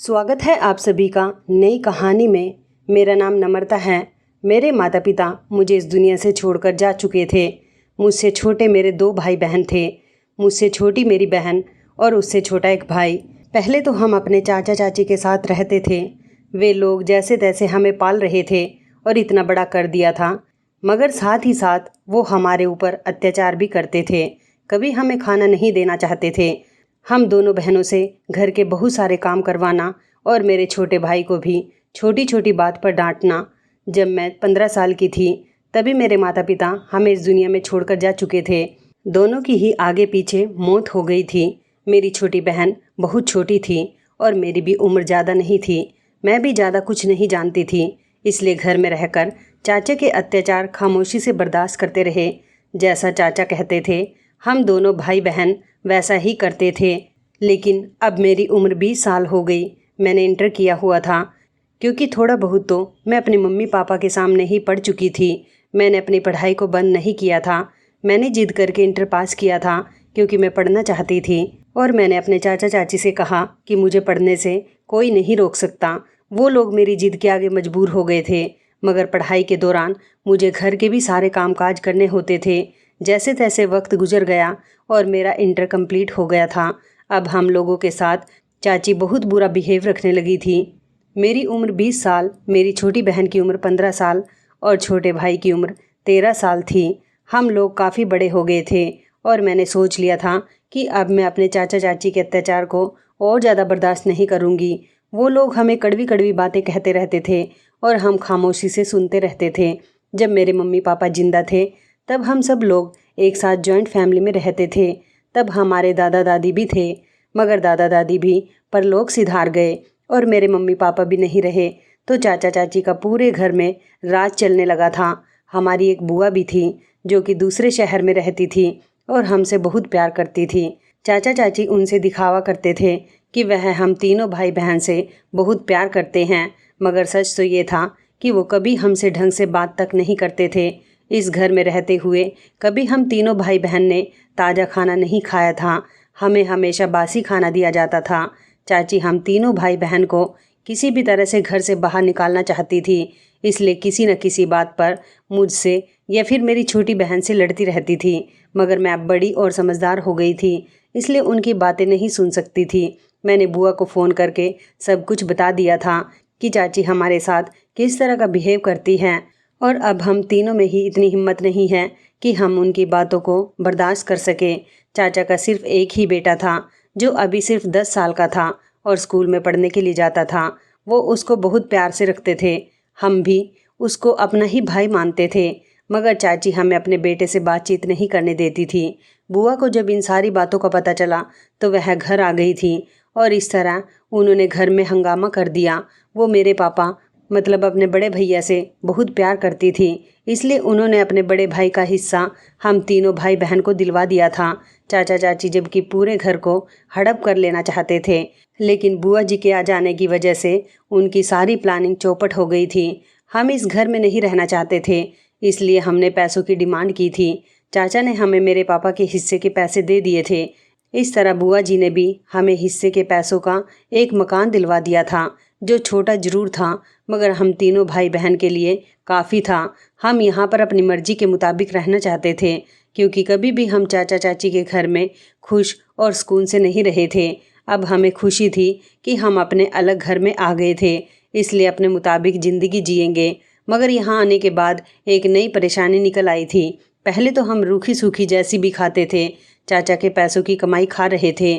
स्वागत है आप सभी का नई कहानी में। मेरा नाम नम्रता है। मेरे माता पिता मुझे इस दुनिया से छोड़कर जा चुके थे। मुझसे छोटे मेरे 2 भाई बहन थे। मुझसे छोटी मेरी बहन और उससे छोटा एक भाई। पहले तो हम अपने चाचा चाची के साथ रहते थे। वे लोग जैसे तैसे हमें पाल रहे थे और इतना बड़ा कर दिया था, मगर साथ ही साथ वो हमारे ऊपर अत्याचार भी करते थे। कभी हमें खाना नहीं देना चाहते थे। हम दोनों बहनों से घर के बहुत सारे काम करवाना और मेरे छोटे भाई को भी छोटी छोटी बात पर डांटना। जब मैं 15 साल की थी तभी मेरे माता पिता हमें इस दुनिया में छोड़कर जा चुके थे। दोनों की ही आगे पीछे मौत हो गई थी। मेरी छोटी बहन बहुत छोटी थी और मेरी भी उम्र ज़्यादा नहीं थी। मैं भी ज़्यादा कुछ नहीं जानती थी, इसलिए घर में रहकर चाचा के अत्याचार खामोशी से बर्दाश्त करते रहे। जैसा चाचा कहते थे हम दोनों भाई बहन वैसा ही करते थे। लेकिन अब मेरी उम्र 20 साल हो गई। मैंने इंटर किया हुआ था, क्योंकि थोड़ा बहुत तो मैं अपने मम्मी पापा के सामने ही पढ़ चुकी थी। मैंने अपनी पढ़ाई को बंद नहीं किया था। मैंने जिद करके इंटर पास किया था क्योंकि मैं पढ़ना चाहती थी और मैंने अपने चाचा चाची से कहा कि मुझे पढ़ने से कोई नहीं रोक सकता। वो लोग मेरी जिद के आगे मजबूर हो गए थे, मगर पढ़ाई के दौरान मुझे घर के भी सारे कामकाज करने होते थे। जैसे तैसे वक्त गुजर गया और मेरा इंटर कंप्लीट हो गया था। अब हम लोगों के साथ चाची बहुत बुरा बिहेव रखने लगी थी। मेरी उम्र 20 साल, मेरी छोटी बहन की उम्र 15 साल और छोटे भाई की उम्र 13 साल थी। हम लोग काफ़ी बड़े हो गए थे और मैंने सोच लिया था कि अब मैं अपने चाचा चाची के अत्याचार को और ज़्यादा बर्दाश्त नहीं करूँगी। वो लोग हमें कड़वी कड़वी बातें कहते रहते थे और हम खामोशी से सुनते रहते थे। जब मेरे मम्मी पापा जिंदा थे तब हम सब लोग एक साथ जॉइंट फैमिली में रहते थे। तब हमारे दादा दादी भी थे, मगर दादा दादी भी परलोक सिधार गए और मेरे मम्मी पापा भी नहीं रहे, तो चाचा चाची का पूरे घर में राज चलने लगा था। हमारी एक बुआ भी थी जो कि दूसरे शहर में रहती थी और हमसे बहुत प्यार करती थी। चाचा चाची उनसे दिखावा करते थे कि वह हम तीनों भाई बहन से बहुत प्यार करते हैं, मगर सच तो ये था कि वो कभी हमसे ढंग से बात तक नहीं करते थे। इस घर में रहते हुए कभी हम तीनों भाई बहन ने ताज़ा खाना नहीं खाया था। हमें हमेशा बासी खाना दिया जाता था। चाची हम तीनों भाई बहन को किसी भी तरह से घर से बाहर निकालना चाहती थी, इसलिए किसी न किसी बात पर मुझसे या फिर मेरी छोटी बहन से लड़ती रहती थी। मगर मैं अब बड़ी और समझदार हो गई थी, इसलिए उनकी बातें नहीं सुन सकती थी। मैंने बुआ को फ़ोन करके सब कुछ बता दिया था कि चाची हमारे साथ किस तरह का बिहेव करती हैं और अब हम तीनों में ही इतनी हिम्मत नहीं है कि हम उनकी बातों को बर्दाश्त कर सके। चाचा का सिर्फ एक ही बेटा था जो अभी सिर्फ 10 साल का था और स्कूल में पढ़ने के लिए जाता था। वो उसको बहुत प्यार से रखते थे। हम भी उसको अपना ही भाई मानते थे, मगर चाची हमें अपने बेटे से बातचीत नहीं करने देती थी। बुआ को जब इन सारी बातों का पता चला तो वह घर आ गई थी और इस तरह उन्होंने घर में हंगामा कर दिया। वो मेरे पापा मतलब अपने बड़े भैया से बहुत प्यार करती थी, इसलिए उन्होंने अपने बड़े भाई का हिस्सा हम तीनों भाई बहन को दिलवा दिया था। चाचा चाची जबकि पूरे घर को हड़प कर लेना चाहते थे, लेकिन बुआ जी के आ जाने की वजह से उनकी सारी प्लानिंग चौपट हो गई थी। हम इस घर में नहीं रहना चाहते थे, इसलिए हमने पैसों की डिमांड की थी। चाचा ने हमें मेरे पापा के हिस्से के पैसे दे दिए थे। इस तरह बुआ जी ने भी हमें हिस्से के पैसों का एक मकान दिलवा दिया था, जो छोटा जरूर था मगर हम तीनों भाई बहन के लिए काफ़ी था। हम यहाँ पर अपनी मर्जी के मुताबिक रहना चाहते थे, क्योंकि कभी भी हम चाचा चाची के घर में खुश और सुकून से नहीं रहे थे। अब हमें खुशी थी कि हम अपने अलग घर में आ गए थे, इसलिए अपने मुताबिक ज़िंदगी जिएंगे। मगर यहाँ आने के बाद एक नई परेशानी निकल आई थी। पहले तो हम रूखी सूखी जैसी भी खाते थे, चाचा के पैसों की कमाई खा रहे थे,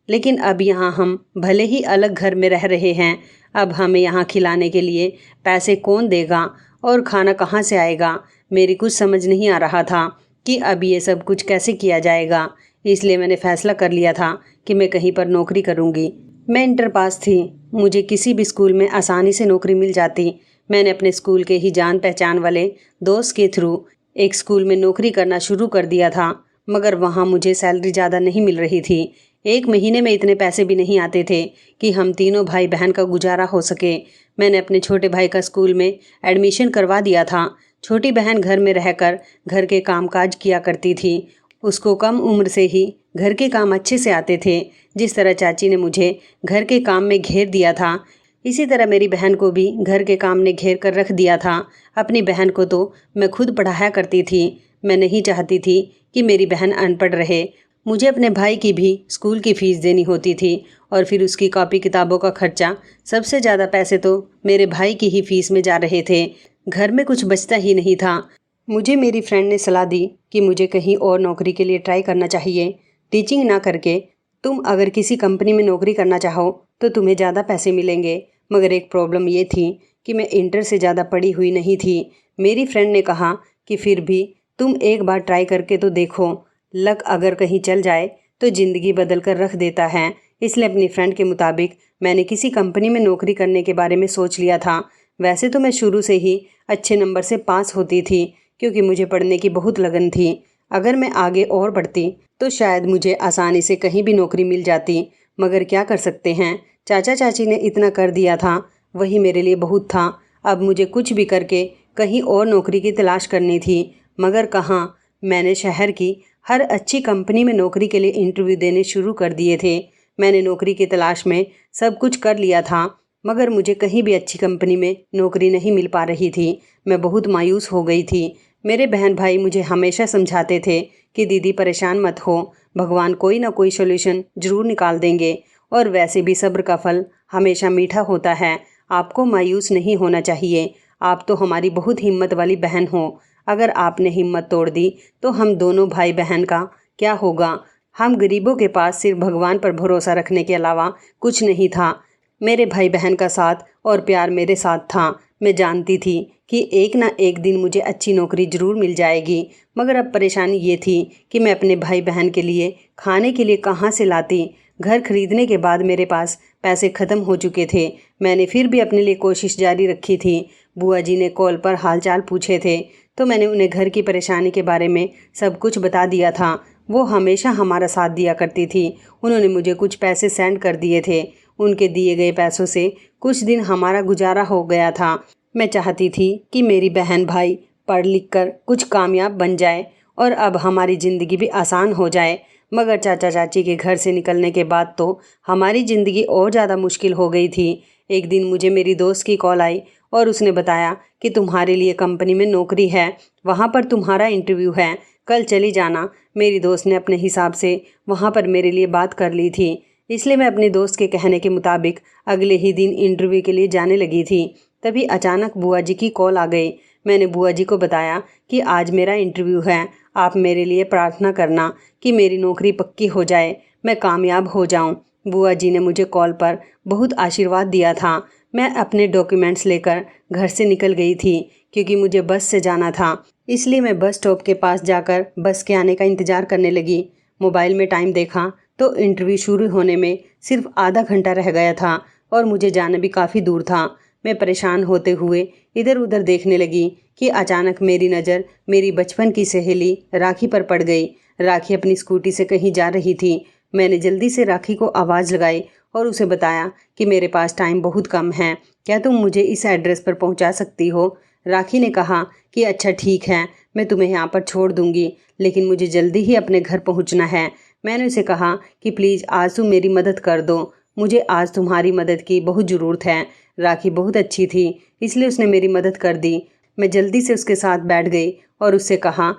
लेकिन अब यहाँ हम भले ही अलग घर में रह रहे हैं, अब हमें यहाँ खिलाने के लिए पैसे कौन देगा और खाना कहाँ से आएगा। मेरी कुछ समझ नहीं आ रहा था कि अब ये सब कुछ कैसे किया जाएगा, इसलिए मैंने फ़ैसला कर लिया था कि मैं कहीं पर नौकरी करूँगी। मैं इंटर पास थी, मुझे किसी भी स्कूल में आसानी से नौकरी मिल जाती। मैंने अपने स्कूल के ही जान पहचान वाले दोस्त के थ्रू एक स्कूल में नौकरी करना शुरू कर दिया था, मगर वहाँ मुझे सैलरी ज़्यादा नहीं मिल रही थी। 1 महीने में इतने पैसे भी नहीं आते थे कि हम तीनों भाई बहन का गुजारा हो सके। मैंने अपने छोटे भाई का स्कूल में एडमिशन करवा दिया था। छोटी बहन घर में रहकर घर के कामकाज किया करती थी। उसको कम उम्र से ही घर के काम अच्छे से आते थे। जिस तरह चाची ने मुझे घर के काम में घेर दिया था, इसी तरह मेरी बहन को भी घर के काम ने घेर कर रख दिया था। अपनी बहन को तो मैं खुद पढ़ाया करती थी। मैं नहीं चाहती थी कि मेरी बहन अनपढ़ रहे। मुझे अपने भाई की भी स्कूल की फ़ीस देनी होती थी और फिर उसकी कॉपी किताबों का खर्चा। सबसे ज़्यादा पैसे तो मेरे भाई की ही फ़ीस में जा रहे थे। घर में कुछ बचता ही नहीं था। मुझे मेरी फ्रेंड ने सलाह दी कि मुझे कहीं और नौकरी के लिए ट्राई करना चाहिए। टीचिंग ना करके तुम अगर किसी कंपनी में नौकरी करना चाहो तो तुम्हें ज़्यादा पैसे मिलेंगे। मगर एक प्रॉब्लम ये थी कि मैं इंटर से ज़्यादा पढ़ी हुई नहीं थी। मेरी फ्रेंड ने कहा कि फिर भी तुम एक बार ट्राई करके तो देखो, लक अगर कहीं चल जाए तो ज़िंदगी बदल कर रख देता है। इसलिए अपनी फ्रेंड के मुताबिक मैंने किसी कंपनी में नौकरी करने के बारे में सोच लिया था। वैसे तो मैं शुरू से ही अच्छे नंबर से पास होती थी क्योंकि मुझे पढ़ने की बहुत लगन थी। अगर मैं आगे और बढ़ती तो शायद मुझे आसानी से कहीं भी नौकरी मिल जाती। मगर क्या कर सकते हैं, चाचा चाची ने इतना कर दिया था, वही मेरे लिए बहुत था। अब मुझे कुछ भी करके कहीं और नौकरी की तलाश करनी थी। मगर कहाँ, मैंने शहर की हर अच्छी कंपनी में नौकरी के लिए इंटरव्यू देने शुरू कर दिए थे। मैंने नौकरी की तलाश में सब कुछ कर लिया था, मगर मुझे कहीं भी अच्छी कंपनी में नौकरी नहीं मिल पा रही थी। मैं बहुत मायूस हो गई थी। मेरे बहन भाई मुझे हमेशा समझाते थे कि दीदी परेशान मत हो, भगवान कोई ना कोई सोल्यूशन ज़रूर निकाल देंगे और वैसे भी सब्र का फल हमेशा मीठा होता है। आपको मायूस नहीं होना चाहिए। आप तो हमारी बहुत हिम्मत वाली बहन हो। अगर आपने हिम्मत तोड़ दी तो हम दोनों भाई बहन का क्या होगा। हम गरीबों के पास सिर्फ भगवान पर भरोसा रखने के अलावा कुछ नहीं था। मेरे भाई बहन का साथ और प्यार मेरे साथ था। मैं जानती थी कि एक ना एक दिन मुझे अच्छी नौकरी ज़रूर मिल जाएगी। मगर अब परेशानी ये थी कि मैं अपने भाई बहन के लिए खाने के लिए कहाँ से लाती। घर खरीदने के बाद मेरे पास पैसे ख़त्म हो चुके थे। मैंने फिर भी अपने लिए कोशिश जारी रखी थी। बुआ जी ने कॉल पर हालचाल पूछे थे तो मैंने उन्हें घर की परेशानी के बारे में सब कुछ बता दिया था। वो हमेशा हमारा साथ दिया करती थी। उन्होंने मुझे कुछ पैसे सेंड कर दिए थे। उनके दिए गए पैसों से कुछ दिन हमारा गुजारा हो गया था। मैं चाहती थी कि मेरी बहन भाई पढ़ लिख कर कुछ कामयाब बन जाए और अब हमारी ज़िंदगी भी आसान हो जाए। मगर चाचा चाची के घर से निकलने के बाद तो हमारी ज़िंदगी और ज़्यादा मुश्किल हो गई थी। एक दिन मुझे मेरी दोस्त की कॉल आई और उसने बताया कि तुम्हारे लिए कंपनी में नौकरी है, वहाँ पर तुम्हारा इंटरव्यू है, कल चली जाना। मेरी दोस्त ने अपने हिसाब से वहाँ पर मेरे लिए बात कर ली थी, इसलिए मैं अपनी दोस्त के कहने के मुताबिक अगले ही दिन इंटरव्यू के लिए जाने लगी थी। तभी अचानक बुआ जी की कॉल आ गई। मैंने बुआ जी को बताया कि आज मेरा इंटरव्यू है, आप मेरे लिए प्रार्थना करना कि मेरी नौकरी पक्की हो जाए, मैं कामयाब हो जाऊं। बुआ जी ने मुझे कॉल पर बहुत आशीर्वाद दिया था। मैं अपने डॉक्यूमेंट्स लेकर घर से निकल गई थी क्योंकि मुझे बस से जाना था। इसलिए मैं बस स्टॉप के पास जाकर बस के आने का इंतज़ार करने लगी। मोबाइल में टाइम देखा तो इंटरव्यू शुरू होने में सिर्फ आधा घंटा रह गया था और मुझे जाना भी काफ़ी दूर था। मैं परेशान होते हुए इधर उधर देखने लगी कि अचानक मेरी नज़र मेरी बचपन की सहेली राखी पर पड़ गई। राखी अपनी स्कूटी से कहीं जा रही थी। मैंने जल्दी से राखी को आवाज़ लगाई और उसे बताया कि मेरे पास टाइम बहुत कम है, क्या तुम मुझे इस एड्रेस पर पहुंचा सकती हो। राखी ने कहा कि अच्छा ठीक है, मैं तुम्हें यहाँ पर छोड़ दूंगी, लेकिन मुझे जल्दी ही अपने घर पहुँचना है। मैंने उसे कहा कि प्लीज़ आज तुम मेरी मदद कर दो, मुझे आज तुम्हारी मदद की बहुत ज़रूरत है। राखी बहुत अच्छी थी, इसलिए उसने मेरी मदद कर दी। मैं जल्दी से उसके साथ बैठ गई और उससे कहा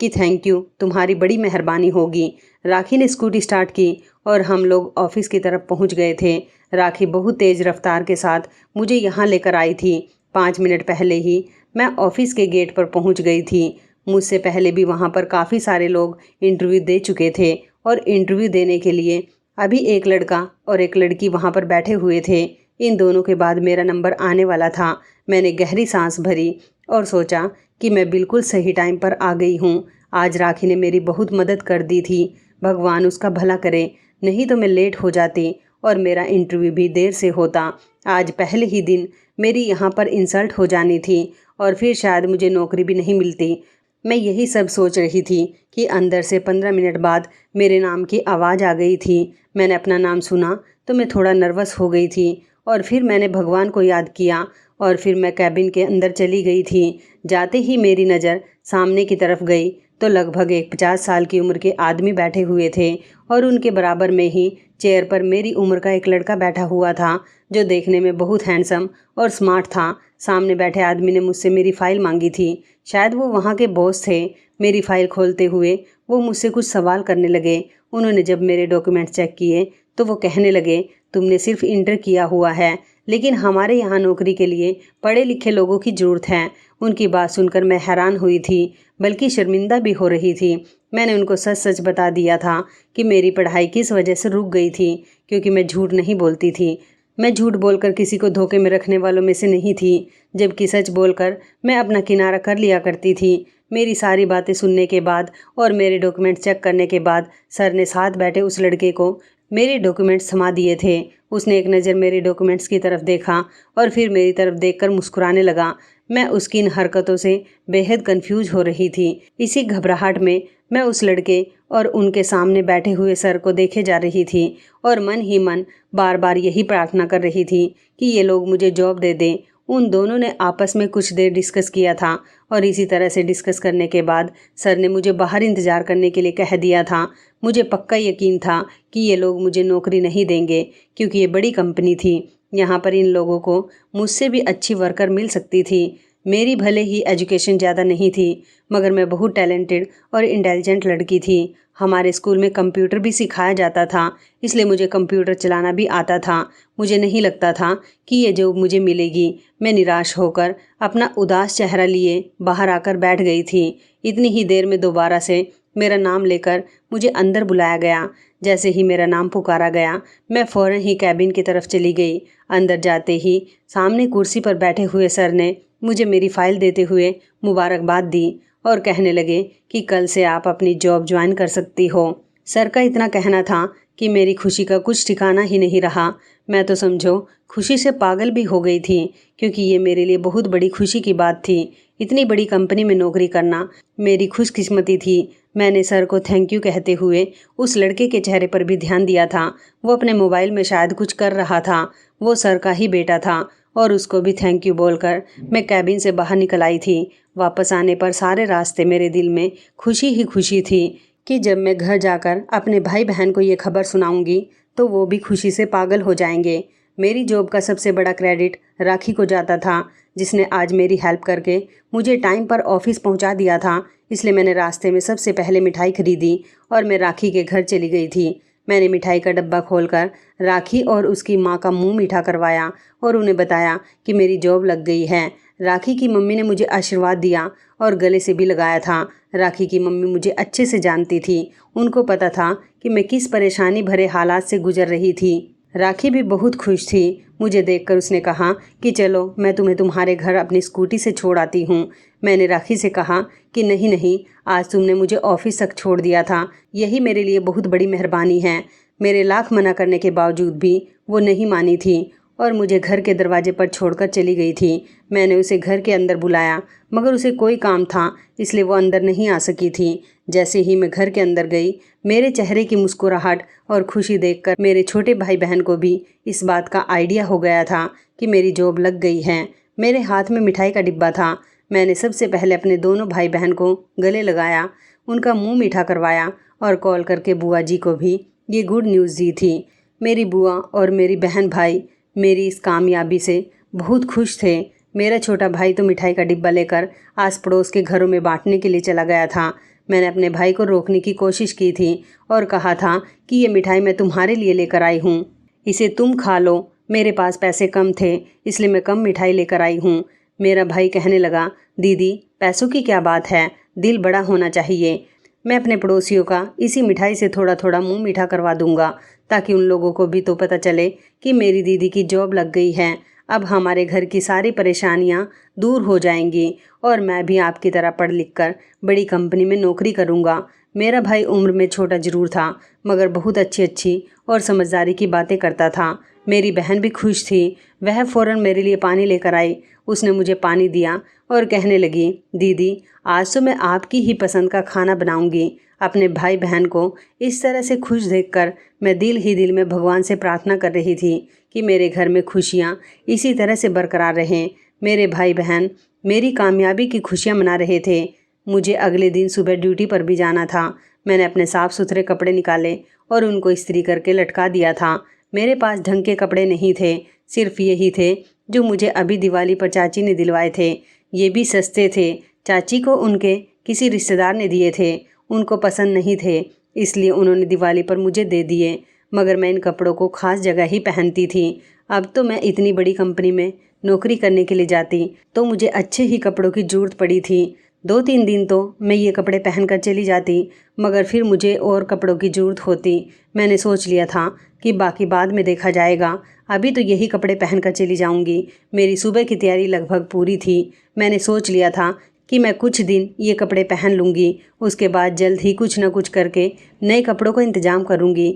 कि थैंक यू, तुम्हारी बड़ी मेहरबानी होगी। राखी ने स्कूटी स्टार्ट की और हम लोग ऑफिस की तरफ पहुंच गए थे। राखी बहुत तेज़ रफ्तार के साथ मुझे यहाँ लेकर आई थी। 5 मिनट पहले ही मैं ऑफिस के गेट पर पहुंच गई थी। मुझसे पहले भी वहाँ पर काफ़ी सारे लोग इंटरव्यू दे चुके थे और इंटरव्यू देने के लिए अभी एक लड़का और एक लड़की वहाँ पर बैठे हुए थे। इन दोनों के बाद मेरा नंबर आने वाला था। मैंने गहरी सांस भरी और सोचा कि मैं बिल्कुल सही टाइम पर आ गई हूँ। आज राखी ने मेरी बहुत मदद कर दी थी, भगवान उसका भला करे, नहीं तो मैं लेट हो जाती और मेरा इंटरव्यू भी देर से होता। आज पहले ही दिन मेरी यहाँ पर इंसल्ट हो जानी थी और फिर शायद मुझे नौकरी भी नहीं मिलती। मैं यही सब सोच रही थी कि अंदर से 15 मिनट बाद मेरे नाम की आवाज़ आ गई थी। मैंने अपना नाम सुना तो मैं थोड़ा नर्वस हो गई थी और फिर मैंने भगवान को याद किया और फिर मैं कैबिन के अंदर चली गई थी। जाते ही मेरी नज़र सामने की तरफ गई तो लगभग एक 50 साल की उम्र के आदमी बैठे हुए थे और उनके बराबर में ही चेयर पर मेरी उम्र का एक लड़का बैठा हुआ था जो देखने में बहुत हैंडसम और स्मार्ट था। सामने बैठे आदमी ने मुझसे मेरी फ़ाइल मांगी थी। शायद वो वहाँ के बॉस थे। मेरी फ़ाइल खोलते हुए वो मुझसे कुछ सवाल करने लगे। उन्होंने जब मेरे डॉक्यूमेंट चेक किए तो वो कहने लगे, तुमने सिर्फ इंटर किया हुआ है, लेकिन हमारे यहाँ नौकरी के लिए पढ़े लिखे लोगों की ज़रूरत है। उनकी बात सुनकर मैं हैरान हुई थी, बल्कि शर्मिंदा भी हो रही थी। मैंने उनको सच सच बता दिया था कि मेरी पढ़ाई किस वजह से रुक गई थी, क्योंकि मैं झूठ नहीं बोलती थी। मैं झूठ बोलकर किसी को धोखे में रखने वालों में से नहीं थी, जबकि सच बोलकर मैं अपना किनारा कर लिया करती थी। मेरी सारी बातें सुनने के बाद और मेरे डॉक्यूमेंट चेक करने के बाद सर ने साथ बैठे उस लड़के को मेरे डॉक्यूमेंट्स थमा दिए थे। उसने एक नज़र मेरे डॉक्यूमेंट्स की तरफ देखा और फिर मेरी तरफ देखकर मुस्कुराने लगा। मैं उसकी इन हरकतों से बेहद कंफ्यूज हो रही थी। इसी घबराहट में मैं उस लड़के और उनके सामने बैठे हुए सर को देखे जा रही थी और मन ही मन बार बार यही प्रार्थना कर रही थी कि ये लोग मुझे जॉब दे दें। उन दोनों ने आपस में कुछ देर डिस्कस किया था और इसी तरह से डिस्कस करने के बाद सर ने मुझे बाहर इंतज़ार करने के लिए कह दिया था। मुझे पक्का यकीन था कि ये लोग मुझे नौकरी नहीं देंगे, क्योंकि ये बड़ी कंपनी थी। यहाँ पर इन लोगों को मुझसे भी अच्छी वर्कर मिल सकती थी। मेरी भले ही एजुकेशन ज़्यादा नहीं थी, मगर मैं बहुत टैलेंटेड और इंटेलिजेंट लड़की थी। हमारे स्कूल में कंप्यूटर भी सिखाया जाता था, इसलिए मुझे कंप्यूटर चलाना भी आता था। मुझे नहीं लगता था कि ये जॉब मुझे मिलेगी। मैं निराश होकर अपना उदास चेहरा लिए बाहर आकर बैठ गई थी। इतनी ही देर में दोबारा से मेरा नाम लेकर मुझे अंदर बुलाया गया। जैसे ही मेरा नाम पुकारा गया, मैं फ़ौरन ही कैबिन की तरफ चली गई। अंदर जाते ही सामने कुर्सी पर बैठे हुए सर ने मुझे मेरी फ़ाइल देते हुए मुबारकबाद दी और कहने लगे कि कल से आप अपनी जॉब ज्वाइन कर सकती हो। सर का इतना कहना था कि मेरी खुशी का कुछ ठिकाना ही नहीं रहा। मैं तो समझो खुशी से पागल भी हो गई थी, क्योंकि ये मेरे लिए बहुत बड़ी खुशी की बात थी। इतनी बड़ी कंपनी में नौकरी करना मेरी खुशकिस्मती थी। मैंने सर को थैंक यू कहते हुए उस लड़के के चेहरे पर भी ध्यान दिया था। वो अपने मोबाइल में शायद कुछ कर रहा था। वो सर का ही बेटा था और उसको भी थैंक यू बोलकर मैं कैबिन से बाहर निकल आई थी। वापस आने पर सारे रास्ते मेरे दिल में खुशी ही खुशी थी कि जब मैं घर जाकर अपने भाई बहन को ये खबर सुनाऊंगी तो वो भी खुशी से पागल हो जाएंगे। मेरी जॉब का सबसे बड़ा क्रेडिट राखी को जाता था, जिसने आज मेरी हेल्प करके मुझे टाइम पर ऑफिस पहुंचा दिया था। इसलिए मैंने रास्ते में सबसे पहले मिठाई खरीदी और मैं राखी के घर चली गई थी। मैंने मिठाई का डब्बा खोलकर राखी और उसकी माँ का मुंह मीठा करवाया और उन्हें बताया कि मेरी जॉब लग गई है। राखी की मम्मी ने मुझे आशीर्वाद दिया और गले से भी लगाया था। राखी की मम्मी मुझे अच्छे से जानती थी। उनको पता था कि मैं किस परेशानी भरे हालात से गुजर रही थी। राखी भी बहुत खुश थी। मुझे देखकर उसने कहा कि चलो मैं तुम्हें तुम्हारे घर अपनी स्कूटी से छोड़ आती हूँ। मैंने राखी से कहा कि नहीं नहीं, आज तुमने मुझे ऑफिस तक छोड़ दिया था, यही मेरे लिए बहुत बड़ी मेहरबानी है। मेरे लाख मना करने के बावजूद भी वो नहीं मानी थी और मुझे घर के दरवाजे पर छोड़कर चली गई थी। मैंने उसे घर के अंदर बुलाया, मगर उसे कोई काम था, इसलिए वो अंदर नहीं आ सकी थी। जैसे ही मैं घर के अंदर गई, मेरे चेहरे की मुस्कुराहट और खुशी देखकर मेरे छोटे भाई बहन को भी इस बात का आइडिया हो गया था कि मेरी जॉब लग गई है। मेरे हाथ में मिठाई का डिब्बा था। मैंने सबसे पहले अपने दोनों भाई बहन को गले लगाया, उनका मुंह मीठा करवाया और कॉल करके बुआ जी को भी ये गुड न्यूज़ दी थी। मेरी बुआ और मेरी बहन भाई मेरी इस कामयाबी से बहुत खुश थे। मेरा छोटा भाई तो मिठाई का डिब्बा लेकर आस पड़ोस के घरों में बांटने के लिए चला गया था। मैंने अपने भाई को रोकने की कोशिश की थी और कहा था कि ये मिठाई मैं तुम्हारे लिए लेकर आई हूँ, इसे तुम खा लो। मेरे पास पैसे कम थे, इसलिए मैं कम मिठाई लेकर आई हूँ। मेरा भाई कहने लगा, दीदी पैसों की क्या बात है, दिल बड़ा होना चाहिए। मैं अपने पड़ोसियों का इसी मिठाई से थोड़ा थोड़ा मुंह मीठा करवा दूंगा, ताकि उन लोगों को भी तो पता चले कि मेरी दीदी की जॉब लग गई है। अब हमारे घर की सारी परेशानियां दूर हो जाएंगी और मैं भी आपकी तरह पढ़ लिख कर बड़ी कंपनी में नौकरी करूंगा। मेरा भाई उम्र में छोटा जरूर था, मगर बहुत अच्छी अच्छी और समझदारी की बातें करता था। मेरी बहन भी खुश थी। वह फ़ौरन मेरे लिए पानी लेकर आई। उसने मुझे पानी दिया और कहने लगी, दीदी आज तो मैं आपकी ही पसंद का खाना बनाऊंगी। अपने भाई बहन को इस तरह से खुश देखकर मैं दिल ही दिल में भगवान से प्रार्थना कर रही थी कि मेरे घर में खुशियाँ इसी तरह से बरकरार रहें। मेरे भाई बहन मेरी कामयाबी की खुशियाँ मना रहे थे। मुझे अगले दिन सुबह ड्यूटी पर भी जाना था। मैंने अपने साफ़ सुथरे कपड़े निकाले और उनको इस्त्री करके लटका दिया था। मेरे पास ढंग के कपड़े नहीं थे, सिर्फ यही थे जो मुझे अभी दिवाली पर चाची ने दिलवाए थे। ये भी सस्ते थे। चाची को उनके किसी रिश्तेदार ने दिए थे। उनको पसंद नहीं थे, इसलिए उन्होंने दिवाली पर मुझे दे दिए। मगर मैं इन कपड़ों को ख़ास जगह ही पहनती थी। अब तो मैं इतनी बड़ी कंपनी में नौकरी करने के लिए जाती तो मुझे अच्छे ही कपड़ों की ज़रूरत पड़ी थी। 2-3 दिन तो मैं ये कपड़े पहनकर चली जाती, मगर फिर मुझे और कपड़ों की ज़रूरत होती। मैंने सोच लिया था कि बाकी बाद में देखा जाएगा, अभी तो यही कपड़े पहनकर चली जाऊंगी। मेरी सुबह की तैयारी लगभग पूरी थी। मैंने सोच लिया था कि मैं कुछ दिन ये कपड़े पहन लूँगी, उसके बाद जल्द ही कुछ न कुछ करके नए कपड़ों का इंतज़ाम करूँगी,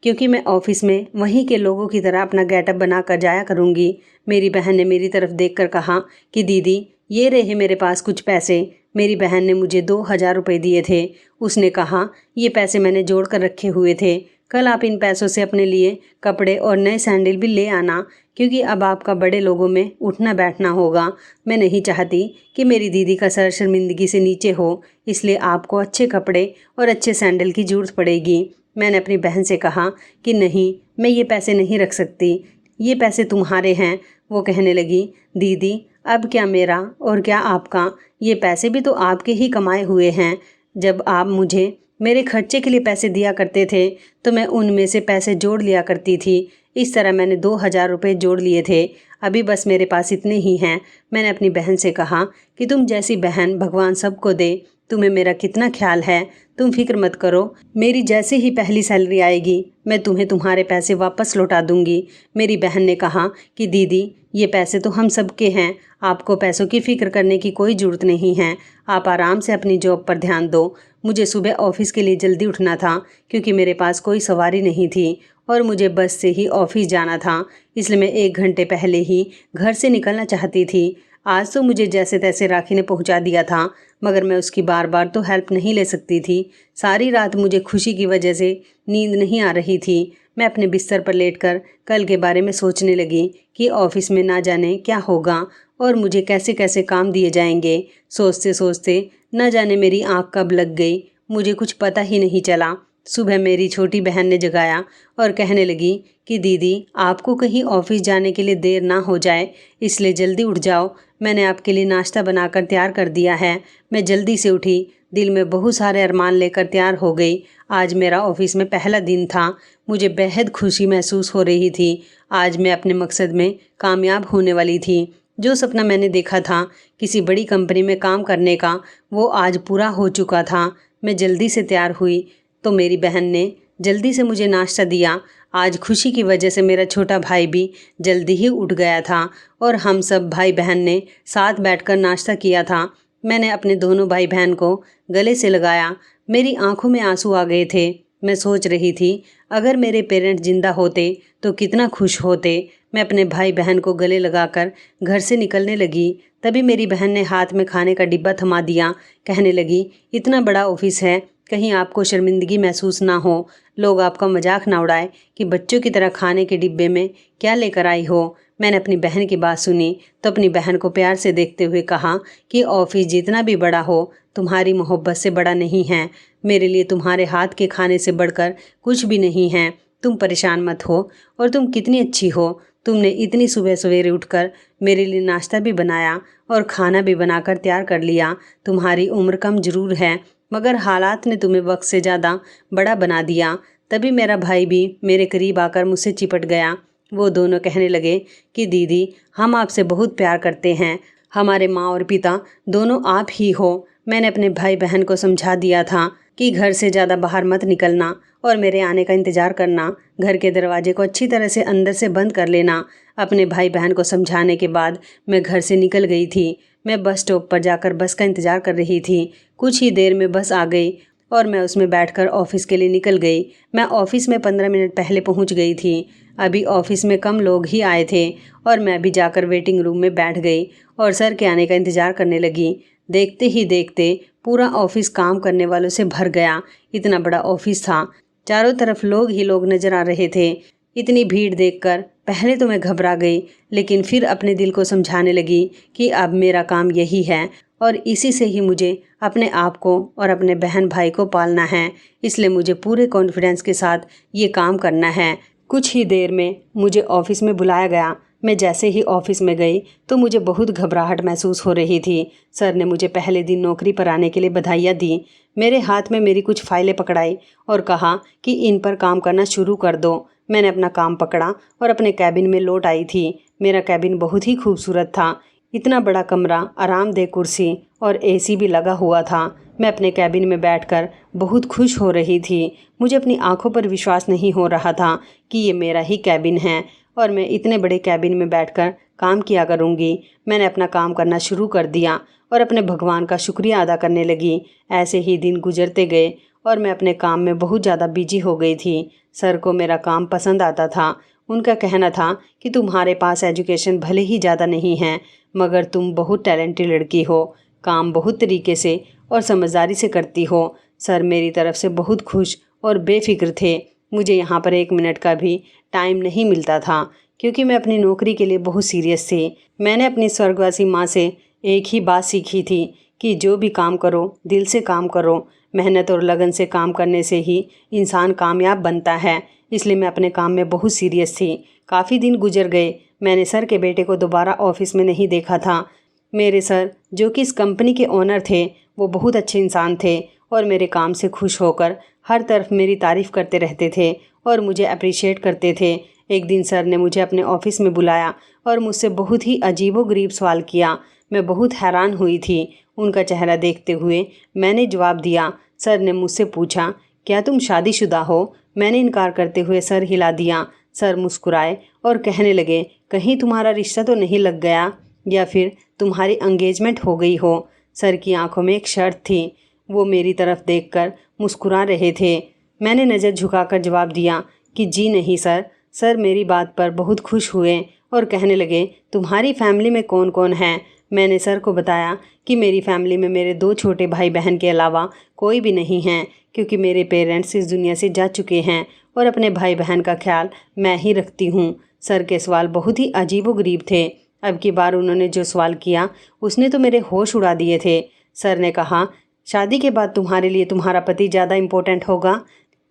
क्योंकि मैं ऑफिस में वहीं के लोगों की तरह अपना गेटअप बना कर जाया करूँगी। मेरी बहन ने मेरी तरफ देखकर कहा कि दीदी, ये रहे मेरे पास कुछ पैसे। मेरी बहन ने मुझे 2000 रुपये दिए थे। उसने कहा, ये पैसे मैंने जोड़ कर रखे हुए थे, कल आप इन पैसों से अपने लिए कपड़े और नए सैंडल भी ले आना, क्योंकि अब आपका बड़े लोगों में उठना बैठना होगा। मैं नहीं चाहती कि मेरी दीदी का सर शर्मिंदगी से नीचे हो, इसलिए आपको अच्छे कपड़े और अच्छे सैंडल की ज़रूरत पड़ेगी। मैंने अपनी बहन से कहा कि नहीं, मैं ये पैसे नहीं रख सकती, ये पैसे तुम्हारे हैं। वो कहने लगी, दीदी अब क्या मेरा और क्या आपका, ये पैसे भी तो आपके ही कमाए हुए हैं। जब आप मुझे मेरे खर्चे के लिए पैसे दिया करते थे तो मैं उनमें से पैसे जोड़ लिया करती थी। इस तरह मैंने 2000 रुपये जोड़ लिए थे। अभी बस मेरे पास इतने ही हैं। मैंने अपनी बहन से कहा कि तुम जैसी बहन भगवान सबको दे, तुम्हें मेरा कितना ख्याल है, तुम फिक्र मत करो। मेरी जैसे ही पहली सैलरी आएगी मैं तुम्हें तुम्हारे पैसे वापस लौटा दूंगी। मेरी बहन ने कहा कि दीदी, ये पैसे तो हम सबके हैं, आपको पैसों की फ़िक्र करने की कोई ज़रूरत नहीं है। आप आराम से अपनी जॉब पर ध्यान दो। मुझे सुबह ऑफिस के लिए जल्दी उठना था, क्योंकि मेरे पास कोई सवारी नहीं थी और मुझे बस से ही ऑफिस जाना था, इसलिए मैं 1 घंटे पहले ही घर से निकलना चाहती थी। आज तो मुझे जैसे तैसे राखी ने पहुंचा दिया था, मगर मैं उसकी बार बार तो हेल्प नहीं ले सकती थी। सारी रात मुझे खुशी की वजह से नींद नहीं आ रही थी। मैं अपने बिस्तर पर लेटकर कल के बारे में सोचने लगी कि ऑफिस में ना जाने क्या होगा और मुझे कैसे कैसे काम दिए जाएंगे। सोचते सोचते न जाने मेरी आँख कब लग गई, मुझे कुछ पता ही नहीं चला। सुबह मेरी छोटी बहन ने जगाया और कहने लगी कि दीदी, आपको कहीं ऑफिस जाने के लिए देर ना हो जाए, इसलिए जल्दी उठ जाओ। मैंने आपके लिए नाश्ता बनाकर तैयार कर दिया है। मैं जल्दी से उठी, दिल में बहुत सारे अरमान लेकर तैयार हो गई। आज मेरा ऑफिस में पहला दिन था। मुझे बेहद खुशी महसूस हो रही थी। आज मैं अपने मकसद में कामयाब होने वाली थी। जो सपना मैंने देखा था किसी बड़ी कंपनी में काम करने का, वो आज पूरा हो चुका था। मैं जल्दी से तैयार हुई तो मेरी बहन ने जल्दी से मुझे नाश्ता दिया। आज खुशी की वजह से मेरा छोटा भाई भी जल्दी ही उठ गया था और हम सब भाई बहन ने साथ बैठकर नाश्ता किया था। मैंने अपने दोनों भाई बहन को गले से लगाया। मेरी आंखों में आंसू आ गए थे। मैं सोच रही थी, अगर मेरे पेरेंट्स जिंदा होते तो कितना खुश होते। मैं अपने भाई बहन को गले लगाकर घर से निकलने लगी। तभी मेरी बहन ने हाथ में खाने का डिब्बा थमा दिया। कहने लगी, इतना बड़ा ऑफिस है, कहीं आपको शर्मिंदगी महसूस ना हो, लोग आपका मजाक ना उड़ाए कि बच्चों की तरह खाने के डिब्बे में क्या लेकर आई हो। मैंने अपनी बहन की बात सुनी तो अपनी बहन को प्यार से देखते हुए कहा कि ऑफिस जितना भी बड़ा हो, तुम्हारी मोहब्बत से बड़ा नहीं है। मेरे लिए तुम्हारे हाथ के खाने से बढ़कर कुछ भी नहीं है। तुम परेशान मत हो, और तुम कितनी अच्छी हो। तुमने इतनी सुबह सवेरे उठकर मेरे लिए नाश्ता भी बनाया और खाना भी बनाकर तैयार कर लिया। तुम्हारी उम्र कम जरूर है, मगर हालात ने तुम्हें वक्त से ज़्यादा बड़ा बना दिया। तभी मेरा भाई भी मेरे करीब आकर मुझसे चिपट गया। वो दोनों कहने लगे कि दीदी, हम आपसे बहुत प्यार करते हैं, हमारे माँ और पिता दोनों आप ही हो। मैंने अपने भाई बहन को समझा दिया था कि घर से ज़्यादा बाहर मत निकलना और मेरे आने का इंतज़ार करना। घर के दरवाजे को अच्छी तरह से अंदर से बंद कर लेना। अपने भाई बहन को समझाने के बाद मैं घर से निकल गई थी। मैं बस स्टॉप पर जाकर बस का इंतज़ार कर रही थी। कुछ ही देर में बस आ गई और मैं उसमें बैठकर ऑफिस के लिए निकल गई। मैं ऑफिस में 15 मिनट पहले पहुंच गई थी। अभी ऑफिस में कम लोग ही आए थे और मैं भी जाकर वेटिंग रूम में बैठ गई और सर के आने का इंतज़ार करने लगी। देखते ही देखते पूरा ऑफिस काम करने वालों से भर गया। इतना बड़ा ऑफिस था, चारों तरफ लोग ही लोग नजर आ रहे थे। इतनी भीड़ देखकर पहले तो मैं घबरा गई, लेकिन फिर अपने दिल को समझाने लगी कि अब मेरा काम यही है और इसी से ही मुझे अपने आप को और अपने बहन भाई को पालना है। इसलिए मुझे पूरे कॉन्फिडेंस के साथ ये काम करना है। कुछ ही देर में मुझे ऑफिस में बुलाया गया। मैं जैसे ही ऑफिस में गई तो मुझे बहुत घबराहट महसूस हो रही थी। सर ने मुझे पहले दिन नौकरी पर आने के लिए बधाइयाँ दी। मेरे हाथ में मेरी कुछ फाइलें पकड़ाई और कहा कि इन पर काम करना शुरू कर दो। मैंने अपना काम पकड़ा और अपने कैबिन में लौट आई थी। मेरा कैबिन बहुत ही खूबसूरत था। इतना बड़ा कमरा, आरामदेह कुर्सी और एसी भी लगा हुआ था। मैं अपने कैबिन में बैठकर बहुत खुश हो रही थी। मुझे अपनी आंखों पर विश्वास नहीं हो रहा था कि ये मेरा ही कैबिन है और मैं इतने बड़े कैबिन में बैठकर काम किया करूँगी। मैंने अपना काम करना शुरू कर दिया और अपने भगवान का शुक्रिया अदा करने लगी। ऐसे ही दिन गुजरते गए और मैं अपने काम में बहुत ज़्यादा बिजी हो गई थी। सर को मेरा काम पसंद आता था। उनका कहना था कि तुम्हारे पास एजुकेशन भले ही ज़्यादा नहीं है, मगर तुम बहुत टैलेंटेड लड़की हो, काम बहुत तरीके से और समझदारी से करती हो। सर मेरी तरफ से बहुत खुश और बेफिक्र थे। मुझे यहाँ पर 1 मिनट का भी टाइम नहीं मिलता था क्योंकि मैं अपनी नौकरी के लिए बहुत सीरियस थी। मैंने अपनी स्वर्गवासी माँ से एक ही बात सीखी थी कि जो भी काम करो दिल से काम करो। मेहनत और लगन से काम करने से ही इंसान कामयाब बनता है। इसलिए मैं अपने काम में बहुत सीरियस थी। काफ़ी दिन गुजर गए। मैंने सर के बेटे को दोबारा ऑफिस में नहीं देखा था। मेरे सर, जो कि इस कंपनी के ओनर थे, वो बहुत अच्छे इंसान थे और मेरे काम से खुश होकर हर तरफ मेरी तारीफ़ करते रहते थे और मुझे अप्रिशिएट करते थे। एक दिन सर ने मुझे अपने ऑफिस में बुलाया और मुझसे बहुत ही अजीबोगरीब सवाल किया। मैं बहुत हैरान हुई थी। उनका चेहरा देखते हुए मैंने जवाब दिया। सर ने मुझसे पूछा, क्या तुम शादीशुदा हो? मैंने इनकार करते हुए सर हिला दिया। सर मुस्कुराए और कहने लगे, कहीं तुम्हारा रिश्ता तो नहीं लग गया या फिर तुम्हारी एंगेजमेंट हो गई हो? सर की आंखों में एक शर्त थी। वो मेरी तरफ देखकर मुस्कुरा रहे थे। मैंने नज़र झुकाकर जवाब दिया कि जी नहीं सर। सर मेरी बात पर बहुत खुश हुए और कहने लगे, तुम्हारी फैमिली में कौन कौन है? मैंने सर को बताया कि मेरी फैमिली में मेरे 2 छोटे भाई बहन के अलावा कोई भी नहीं हैं, क्योंकि मेरे पेरेंट्स इस दुनिया से जा चुके हैं और अपने भाई बहन का ख्याल मैं ही रखती हूँ। सर के सवाल बहुत ही अजीबोगरीब थे। अब की बार उन्होंने जो सवाल किया उसने तो मेरे होश उड़ा दिए थे। सर ने कहा, शादी के बाद तुम्हारे लिए तुम्हारा पति ज़्यादा इम्पोर्टेंट होगा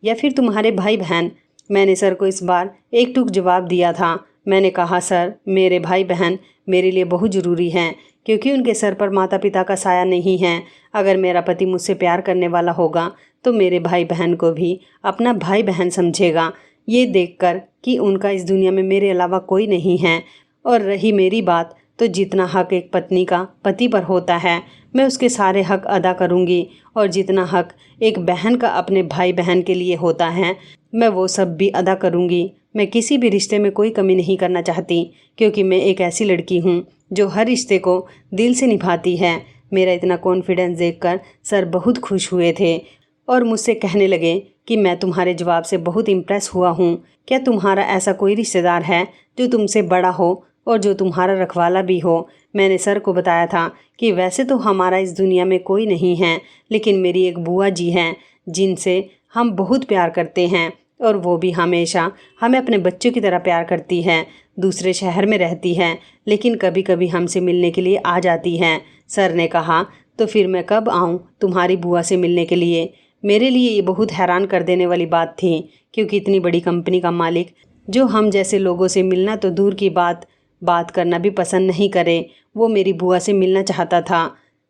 या फिर तुम्हारे भाई बहन? मैंने सर को इस बार एक टूक जवाब दिया था। मैंने कहा, सर मेरे भाई बहन मेरे लिए बहुत ज़रूरी हैं, क्योंकि उनके सर पर माता पिता का साया नहीं है। अगर मेरा पति मुझसे प्यार करने वाला होगा तो मेरे भाई बहन को भी अपना भाई बहन समझेगा, ये देखकर कि उनका इस दुनिया में मेरे अलावा कोई नहीं है। और रही मेरी बात, तो जितना हक एक पत्नी का पति पर होता है, मैं उसके सारे हक अदा करूँगी और जितना हक एक बहन का अपने भाई बहन के लिए होता है, मैं वो सब भी अदा करूँगी। मैं किसी भी रिश्ते में कोई कमी नहीं करना चाहती, क्योंकि मैं एक ऐसी लड़की हूँ जो हर रिश्ते को दिल से निभाती है। मेरा इतना कॉन्फिडेंस देखकर सर बहुत खुश हुए थे और मुझसे कहने लगे कि मैं तुम्हारे जवाब से बहुत इम्प्रेस हुआ हूँ। क्या तुम्हारा ऐसा कोई रिश्तेदार है जो तुमसे बड़ा हो और जो तुम्हारा रखवाला भी हो? मैंने सर को बताया था कि वैसे तो हमारा इस दुनिया में कोई नहीं है, लेकिन मेरी एक बुआ जी हैं जिनसे हम बहुत प्यार करते हैं और वो भी हमेशा हमें अपने बच्चों की तरह प्यार करती हैं। दूसरे शहर में रहती हैं, लेकिन कभी कभी हमसे मिलने के लिए आ जाती हैं। सर ने कहा, तो फिर मैं कब आऊँ तुम्हारी बुआ से मिलने के लिए? मेरे लिए ये बहुत हैरान कर देने वाली बात थी, क्योंकि इतनी बड़ी कंपनी का मालिक जो हम जैसे लोगों से मिलना तो दूर की बात करना भी पसंद नहीं करे, वो मेरी बुआ से मिलना चाहता था।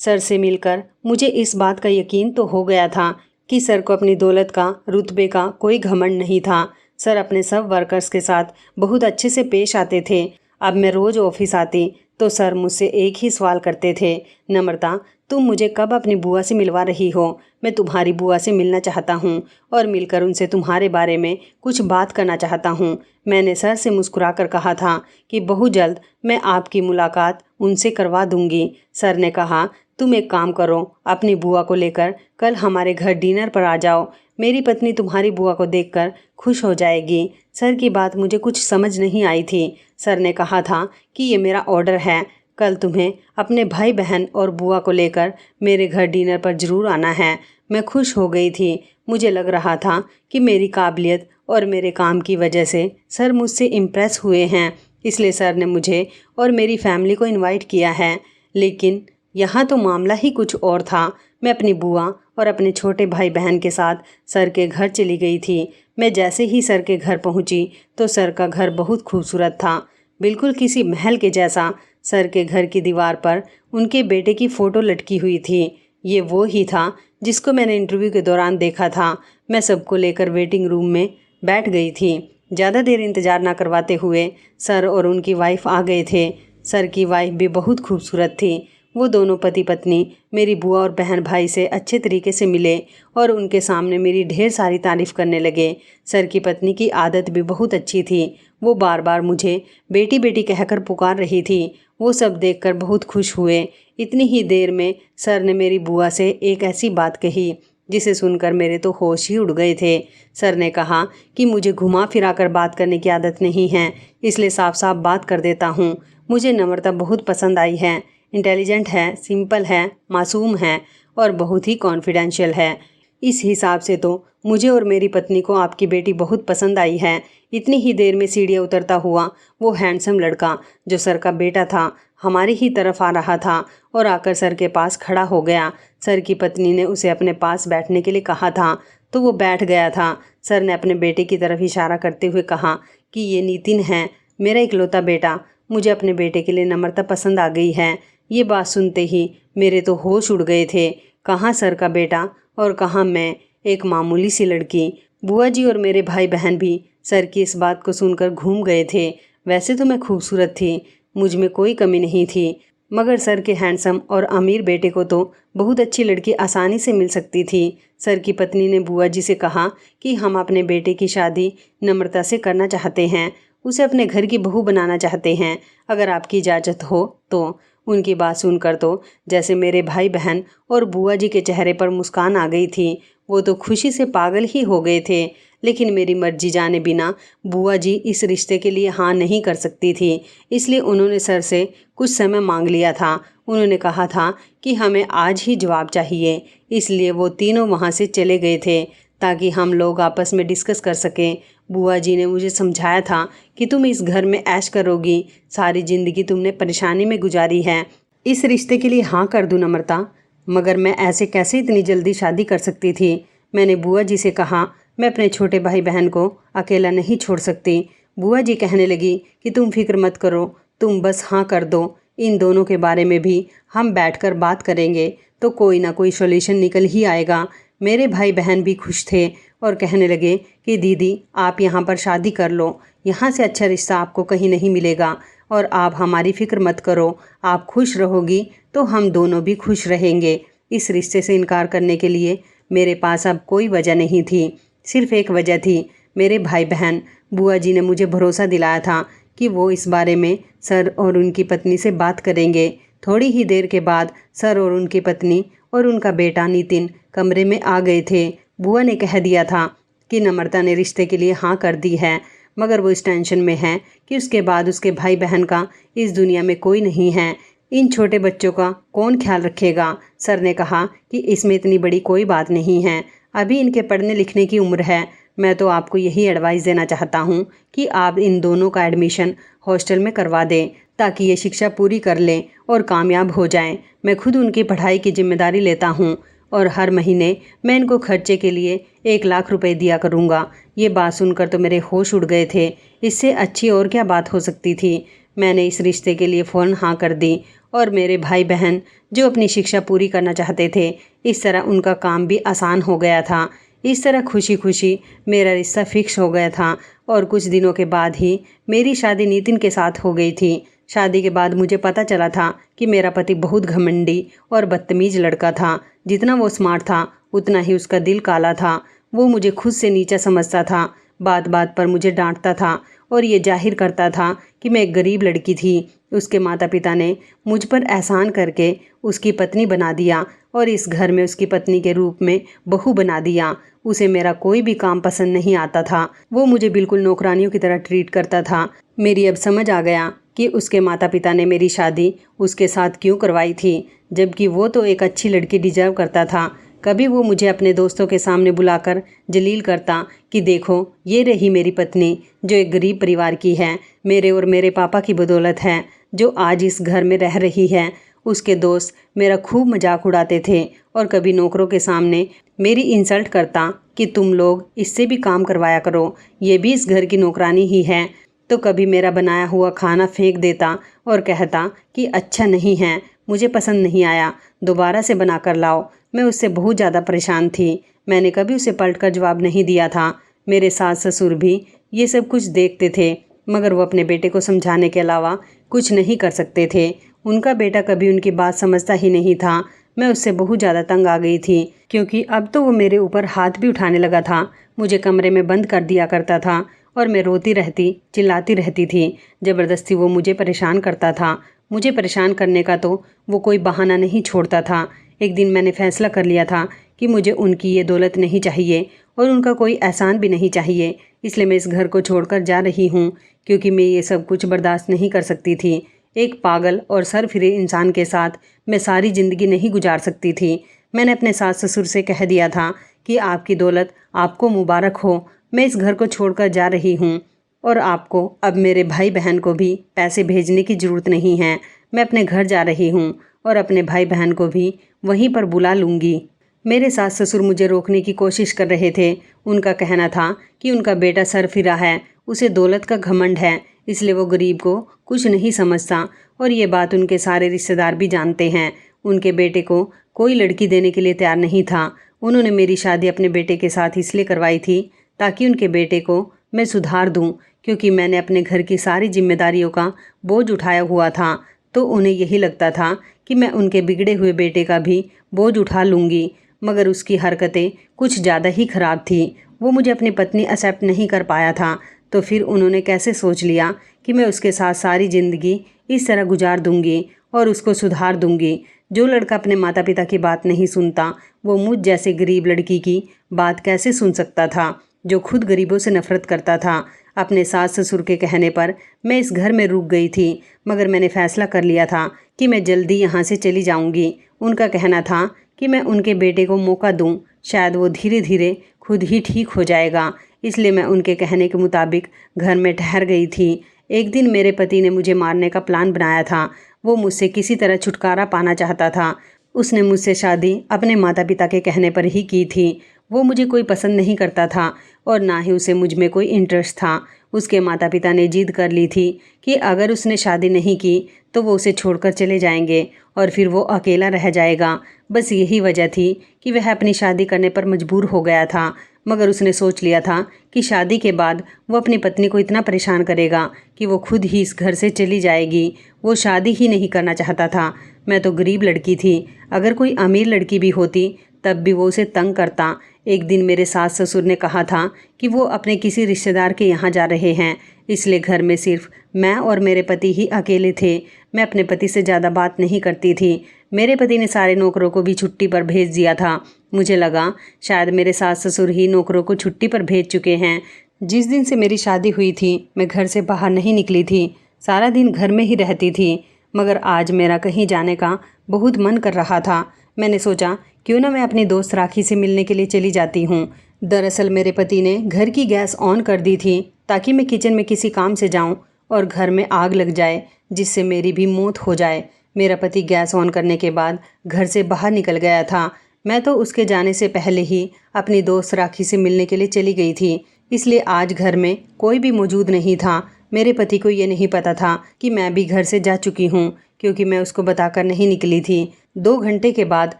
सर से मिलकर मुझे इस बात का यकीन तो हो गया था कि सर को अपनी दौलत का, रुतबे का कोई घमंड नहीं था। सर अपने सब वर्कर्स के साथ बहुत अच्छे से पेश आते थे। अब मैं रोज़ ऑफिस आती तो सर मुझसे एक ही सवाल करते थे, नम्रता तुम मुझे कब अपनी बुआ से मिलवा रही हो? मैं तुम्हारी बुआ से मिलना चाहता हूँ और मिलकर उनसे तुम्हारे बारे में कुछ बात करना चाहता हूँ। मैंने सर से मुस्कुराकर कहा था कि बहुत जल्द मैं आपकी मुलाकात उनसे करवा दूंगी। सर ने कहा, तुम एक काम करो, अपनी बुआ को लेकर कल हमारे घर डिनर पर आ जाओ। मेरी पत्नी तुम्हारी बुआ को देखकर खुश हो जाएगी। सर की बात मुझे कुछ समझ नहीं आई थी। सर ने कहा था कि ये मेरा ऑर्डर है, कल तुम्हें अपने भाई बहन और बुआ को लेकर मेरे घर डिनर पर ज़रूर आना है। मैं खुश हो गई थी। मुझे लग रहा था कि मेरी काबिलियत और मेरे काम की वजह से सर मुझसे इम्प्रेस हुए हैं, इसलिए सर ने मुझे और मेरी फैमिली को इनवाइट किया है। लेकिन यहाँ तो मामला ही कुछ और था। मैं अपनी बुआ और अपने छोटे भाई बहन के साथ सर के घर चली गई थी। मैं जैसे ही सर के घर पहुँची तो सर का घर बहुत खूबसूरत था, बिल्कुल किसी महल के जैसा। सर के घर की दीवार पर उनके बेटे की फ़ोटो लटकी हुई थी। ये वो ही था जिसको मैंने इंटरव्यू के दौरान देखा था। मैं सबको लेकर वेटिंग रूम में बैठ गई थी। ज़्यादा देर इंतज़ार ना करवाते हुए सर और उनकी वाइफ आ गए थे। सर की वाइफ भी बहुत खूबसूरत थी। वो दोनों पति पत्नी मेरी बुआ और बहन भाई से अच्छे तरीके से मिले और उनके सामने मेरी ढेर सारी तारीफ़ करने लगे। सर की पत्नी की आदत भी बहुत अच्छी थी। वो बार बार मुझे बेटी बेटी कहकर पुकार रही थी। वो सब देखकर बहुत खुश हुए। इतनी ही देर में सर ने मेरी बुआ से एक ऐसी बात कही जिसे सुनकर मेरे तो होश ही उड़ गए थे। सर ने कहा कि मुझे घुमा फिरा कर बात करने की आदत नहीं है, इसलिए साफ साफ बात कर देता हूँ। मुझे नम्रता बहुत पसंद आई है। इंटेलिजेंट है, सिंपल है, मासूम है और बहुत ही कॉन्फिडेंशियल है। इस हिसाब से तो मुझे और मेरी पत्नी को आपकी बेटी बहुत पसंद आई है। इतनी ही देर में सीढ़ियाँ उतरता हुआ वो हैंडसम लड़का जो सर का बेटा था हमारी ही तरफ आ रहा था और आकर सर के पास खड़ा हो गया। सर की पत्नी ने उसे अपने पास बैठने के लिए कहा था तो वो बैठ गया था। सर ने अपने बेटे की तरफ इशारा करते हुए कहा कि ये नितिन है, मेरा इकलौता बेटा। मुझे अपने बेटे के लिए नम्रता पसंद आ गई है। ये बात सुनते ही मेरे तो होश उड़ गए थे। कहाँ सर का बेटा और कहाँ मैं, एक मामूली सी लड़की। बुआ जी और मेरे भाई बहन भी सर की इस बात को सुनकर घूम गए थे। वैसे तो मैं खूबसूरत थी, मुझ में कोई कमी नहीं थी, मगर सर के हैंडसम और अमीर बेटे को तो बहुत अच्छी लड़की आसानी से मिल सकती थी। सर की पत्नी ने बुआ जी से कहा कि हम अपने बेटे की शादी नम्रता से करना चाहते हैं, उसे अपने घर की बहू बनाना चाहते हैं, अगर आपकी इजाज़त हो तो। उनकी बात सुनकर तो जैसे मेरे भाई बहन और बुआ जी के चेहरे पर मुस्कान आ गई थी। वो तो खुशी से पागल ही हो गए थे। लेकिन मेरी मर्जी जाने बिना बुआ जी इस रिश्ते के लिए हाँ नहीं कर सकती थी, इसलिए उन्होंने सर से कुछ समय मांग लिया था। उन्होंने कहा था कि हमें आज ही जवाब चाहिए, इसलिए वो तीनों वहाँ से चले गए थे ताकि हम लोग आपस में डिस्कस कर सकें। बुआ जी ने मुझे समझाया था कि तुम इस घर में ऐश करोगी, सारी ज़िंदगी तुमने परेशानी में गुजारी है। इस रिश्ते के लिए हाँ कर दूँ नम्रता, मगर मैं ऐसे कैसे इतनी जल्दी शादी कर सकती थी। मैंने बुआ जी से कहा मैं अपने छोटे भाई बहन को अकेला नहीं छोड़ सकती। बुआ जी कहने लगी कि तुम फिक्र मत करो, तुम बस हाँ कर दो। इन दोनों के बारे में भी हम बैठकर बात करेंगे तो कोई ना कोई सॉल्यूशन निकल ही आएगा। मेरे भाई बहन भी खुश थे और कहने लगे कि दीदी आप यहाँ पर शादी कर लो, यहाँ से अच्छा रिश्ता आपको कहीं नहीं मिलेगा और आप हमारी फ़िक्र मत करो, आप खुश रहोगी तो हम दोनों भी खुश रहेंगे। इस रिश्ते से इनकार करने के लिए मेरे पास अब कोई वजह नहीं थी, सिर्फ एक वजह थी, मेरे भाई बहन। बुआ जी ने मुझे भरोसा दिलाया था कि वो इस बारे में सर और उनकी पत्नी से बात करेंगे। थोड़ी ही देर के बाद सर और उनकी पत्नी और उनका बेटा नितिन कमरे में आ गए थे। बुआ ने कह दिया था कि नम्रता ने रिश्ते के लिए हाँ कर दी है, मगर वो इस टेंशन में है कि उसके बाद उसके भाई बहन का इस दुनिया में कोई नहीं है। इन छोटे बच्चों का कौन ख्याल रखेगा। सर ने कहा कि इसमें इतनी बड़ी कोई बात नहीं है, अभी इनके पढ़ने लिखने की उम्र है। मैं तो आपको यही एडवाइस देना चाहता हूँ कि आप इन दोनों का एडमिशन हॉस्टल में करवा दें ताकि ये शिक्षा पूरी कर लें और कामयाब हो जाएं। मैं खुद उनकी पढ़ाई की जिम्मेदारी लेता हूँ और हर महीने मैं इनको खर्चे के लिए 1 लाख रुपए दिया करूँगा। ये बात सुनकर तो मेरे होश उड़ गए थे। इससे अच्छी और क्या बात हो सकती थी। मैंने इस रिश्ते के लिए फ़ौरन हाँ कर दी और मेरे भाई बहन जो अपनी शिक्षा पूरी करना चाहते थे, इस तरह उनका काम भी आसान हो गया था। इस तरह खुशी खुशी मेरा रिश्ता फिक्स हो गया था और कुछ दिनों के बाद ही मेरी शादी नितिन के साथ हो गई थी। शादी के बाद मुझे पता चला था कि मेरा पति बहुत घमंडी और बदतमीज लड़का था। जितना वो स्मार्ट था उतना ही उसका दिल काला था। वो मुझे खुद से नीचा समझता था, बात बात पर मुझे डांटता था और ये जाहिर करता था कि मैं एक गरीब लड़की थी। उसके माता पिता ने मुझ पर एहसान करके उसकी पत्नी बना दिया और इस घर में उसकी पत्नी के रूप में बहू बना दिया। उसे मेरा कोई भी काम पसंद नहीं आता था। वो मुझे बिल्कुल नौकरानियों की तरह ट्रीट करता था। मेरी अब समझ आ गया कि उसके माता पिता ने मेरी शादी उसके साथ क्यों करवाई थी, जबकि वो तो एक अच्छी लड़की डिजर्व करता था। कभी वो मुझे अपने दोस्तों के सामने बुलाकर जलील करता कि देखो ये रही मेरी पत्नी जो एक गरीब परिवार की है, मेरे और मेरे पापा की बदौलत है जो आज इस घर में रह रही है उसके दोस्त मेरा खूब मजाक उड़ाते थे और कभी नौकरों के सामने मेरी इंसल्ट करता कि तुम लोग इससे भी काम करवाया करो, ये भी इस घर की नौकरानी ही है। तो कभी मेरा बनाया हुआ खाना फेंक देता और कहता कि अच्छा नहीं है, मुझे पसंद नहीं आया, दोबारा से बना कर लाओ। मैं उससे बहुत ज़्यादा परेशान थी। मैंने कभी उसे पलट कर जवाब नहीं दिया था। मेरे सास ससुर भी ये सब कुछ देखते थे, मगर वो अपने बेटे को समझाने के अलावा कुछ नहीं कर सकते थे। उनका बेटा कभी उनकी बात समझता ही नहीं था। मैं उससे बहुत ज़्यादा तंग आ गई थी, क्योंकि अब तो वो मेरे ऊपर हाथ भी उठाने लगा था। मुझे कमरे में बंद कर दिया करता था और मैं रोती रहती, चिल्लाती रहती थी। ज़बरदस्ती वो मुझे परेशान करता था। मुझे परेशान करने का तो वो कोई बहाना नहीं छोड़ता था। एक दिन मैंने फैसला कर लिया था कि मुझे उनकी ये दौलत नहीं चाहिए और उनका कोई एहसान भी नहीं चाहिए। इसलिए मैं इस घर को छोड़कर जा रही हूँ, क्योंकि मैं ये सब कुछ बर्दाश्त नहीं कर सकती थी। एक पागल और सर फिरे इंसान के साथ मैं सारी ज़िंदगी नहीं गुजार सकती थी। मैंने अपने सास ससुर से कह दिया था कि आपकी दौलत आपको मुबारक हो, मैं इस घर को छोड़कर जा रही हूँ और आपको अब मेरे भाई बहन को भी पैसे भेजने की ज़रूरत नहीं है। मैं अपने घर जा रही हूँ और अपने भाई बहन को भी वहीं पर बुला लूँगी। मेरे सास ससुर मुझे रोकने की कोशिश कर रहे थे। उनका कहना था कि उनका बेटा सरफिरा है, उसे दौलत का घमंड है, इसलिए वो गरीब को कुछ नहीं समझता और ये बात उनके सारे रिश्तेदार भी जानते हैं। उनके बेटे को कोई लड़की देने के लिए तैयार नहीं था। उन्होंने मेरी शादी अपने बेटे के साथ इसलिए करवाई थी ताकि उनके बेटे को मैं सुधार दूं, क्योंकि मैंने अपने घर की सारी जिम्मेदारियों का बोझ उठाया हुआ था। तो उन्हें यही लगता था कि मैं उनके बिगड़े हुए बेटे का भी बोझ उठा लूँगी, मगर उसकी हरकतें कुछ ज़्यादा ही ख़राब थी। वो मुझे अपनी पत्नी एक्सेप्ट नहीं कर पाया था। तो फिर उन्होंने कैसे सोच लिया कि मैं उसके साथ सारी ज़िंदगी इस तरह गुजार दूंगी और उसको सुधार दूंगी। जो लड़का अपने माता पिता की बात नहीं सुनता, वो मुझ जैसे गरीब लड़की की बात कैसे सुन सकता था, जो खुद गरीबों से नफरत करता था। अपने सास ससुर के कहने पर मैं इस घर में रुक गई थी, मगर मैंने फैसला कर लिया था कि मैं जल्दी यहाँ से चली जाऊँगी। उनका कहना था कि मैं उनके बेटे को मौका दूँ, शायद वो धीरे धीरे खुद ही ठीक हो जाएगा। इसलिए मैं उनके कहने के मुताबिक घर में ठहर गई थी। एक दिन मेरे पति ने मुझे मारने का प्लान बनाया था। वो मुझसे किसी तरह छुटकारा पाना चाहता था। उसने मुझसे शादी अपने माता पिता के कहने पर ही की थी। वो मुझे कोई पसंद नहीं करता था और ना ही उसे मुझ में कोई इंटरेस्ट था। उसके माता पिता ने जिद कर ली थी कि अगर उसने शादी नहीं की तो वो उसे छोड़कर चले जाएंगे और फिर वो अकेला रह जाएगा। बस यही वजह थी कि वह अपनी शादी करने पर मजबूर हो गया था। मगर उसने सोच लिया था कि शादी के बाद वो अपनी पत्नी को इतना परेशान करेगा कि वो खुद ही इस घर से चली जाएगी। वो शादी ही नहीं करना चाहता था। मैं तो गरीब लड़की थी, अगर कोई अमीर लड़की भी होती तब भी वो उसे तंग करता। एक दिन मेरे सास ससुर ने कहा था कि वो अपने किसी रिश्तेदार के यहाँ जा रहे हैं, इसलिए घर में सिर्फ मैं और मेरे पति ही अकेले थे। मैं अपने पति से ज़्यादा बात नहीं करती थी। मेरे पति ने सारे नौकरों को भी छुट्टी पर भेज दिया था। मुझे लगा शायद मेरे सास ससुर ही नौकरों को छुट्टी पर भेज चुके हैं। जिस दिन से मेरी शादी हुई थी मैं घर से बाहर नहीं निकली थी, सारा दिन घर में ही रहती थी। मगर आज मेरा कहीं जाने का बहुत मन कर रहा था। मैंने सोचा क्यों ना मैं अपनी दोस्त राखी से मिलने के लिए चली जाती हूँ। दरअसल मेरे पति ने घर की गैस ऑन कर दी थी ताकि मैं किचन में किसी काम से जाऊँ और घर में आग लग जाए, जिससे मेरी भी मौत हो जाए। मेरा पति गैस ऑन करने के बाद घर से बाहर निकल गया था। मैं तो उसके जाने से पहले ही अपनी दोस्त राखी से मिलने के लिए चली गई थी, इसलिए आज घर में कोई भी मौजूद नहीं था। मेरे पति को ये नहीं पता था कि मैं भी घर से जा चुकी हूँ, क्योंकि मैं उसको बताकर नहीं निकली थी। 2 घंटे के बाद